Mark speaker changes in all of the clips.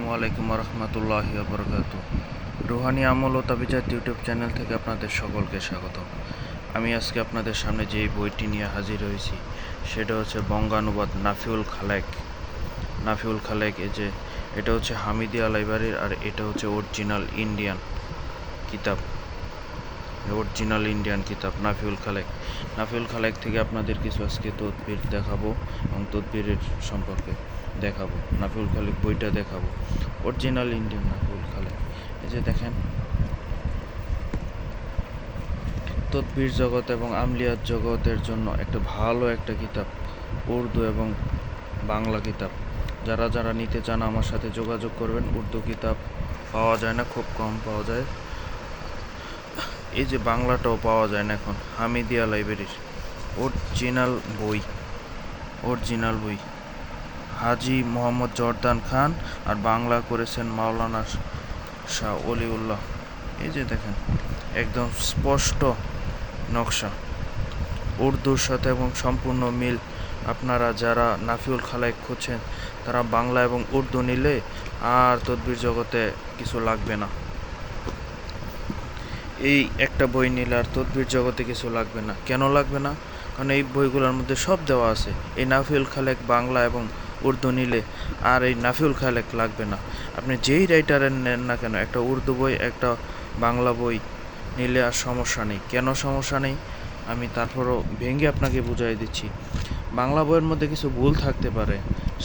Speaker 1: আসসালামু আলাইকুম রহমতুল্লাহি বরকাতু। রুহানি আমল ও তাবিজাত ইউটিউব চ্যানেল থেকে আপনাদের সকলকে স্বাগত। আমি আজকে আপনাদের সামনে যেই বইটি নিয়ে হাজির হয়েছি সেটা হচ্ছে বঙ্গানুবাদ নাফিউল খালেক এই যে এটা হচ্ছে হামিদিয়া লাইব্রেরির, আর এটা হচ্ছে অরিজিনাল ইন্ডিয়ান কিতাব নাফিউল খালেক থেকে আপনাদের কিছু আজকে তদবির দেখাবো এবং তদবিরের সম্পর্কে দেখাবো। নাফিউল খালেক বইটা দেখাবো, অরিজিনাল ইন্ডিয়ান নাফিউল খালেক। এই যে দেখেন, তদবির জগৎ এবং আমলিয়াত জগতের জন্য একটা ভালো একটা কিতাব, উর্দু এবং বাংলা কিতাব। যারা নিতে চান আমার সাথে যোগাযোগ করবেন। উর্দু কিতাব পাওয়া যায় না, খুব কম পাওয়া যায়। এই যে বাংলাটাও পাওয়া যায় না এখন। হামিদিয়া লাইব্রেরির অরিজিনাল বই হাজি মোহাম্মদ জর্দান খান, আর বাংলা করেছেন মাওলানা শাহ অলিউল্লাহ। এই যে দেখেন, একদম স্পষ্ট নকশা, উর্দুর সাথে এবং সম্পূর্ণ মিল। আপনারা যারা নাফিউল খালেক খুঁজছেন তারা বাংলা এবং উর্দু নিলে আর তদবির জগতে কিছু লাগবে না। এই একটা বই নিলে আর তদবির জগতে কিছু লাগবে না। কেন লাগবে না? কারণ এই বইগুলোর মধ্যে সব দেওয়া আছে। এই নাফিউল খালেক বাংলা এবং উর্দু নিলে আর এই নাফিউল খালেক লাগবে না। আপনি যেই রাইটারের নেন না কেন, একটা উর্দু বই একটা বাংলা বই নিলে আর সমস্যা নেই। কেন সমস্যা নেই আমি তারপরও ভেঙে আপনাকে বুঝাই দিচ্ছি। বাংলা বইয়ের মধ্যে কিছু ভুল থাকতে পারে,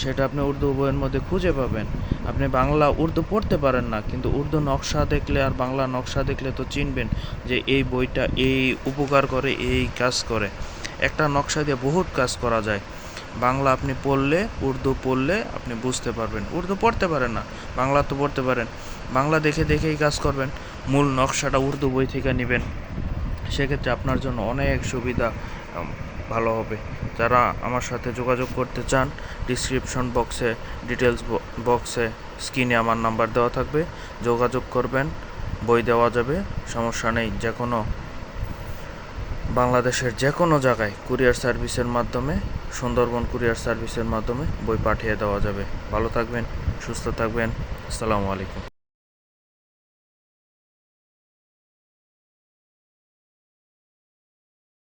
Speaker 1: সেটা আপনি উর্দু বইয়ের মধ্যে খুঁজে পাবেন। আপনি বাংলা উর্দু পড়তে পারেন না, কিন্তু উর্দু নকশা দেখলে আর বাংলা নকশা দেখলে তো চিনবেন যে এই বইটা এই উপকার করে, এই কাজ করে। একটা নকশা দিয়ে বহুত কাজ করা যায়। বাংলা আপনি পড়লে, উর্দু পড়লে আপনি বুঝতে পারবেন। উর্দু পড়তে পারেন না, বাংলা তো পড়তে পারেন। বাংলা দেখেই কাজ করবেন, মূল নকশাটা উর্দু বই থেকে নেবেন। সেক্ষেত্রে আপনার জন্য অনেক সুবিধা ভালো হবে। যারা আমার সাথে যোগাযোগ করতে চান, ডিসক্রিপশন বক্সে, ডিটেলস বক্সে, স্ক্রিনে আমার নাম্বার দেওয়া থাকবে, যোগাযোগ করবেন। বই দেওয়া যাবে, সমস্যা নেই। যে কোনো বাংলাদেশের যে কোনো জায়গায় কুরিয়ার সার্ভিসের মাধ্যমে, সুন্দরবন কুরিয়ার সার্ভিসের মাধ্যমে বই পাঠিয়ে দেওয়া যাবে। ভালো থাকবেন, সুস্থ থাকবেন। আসসালামু আলাইকুম।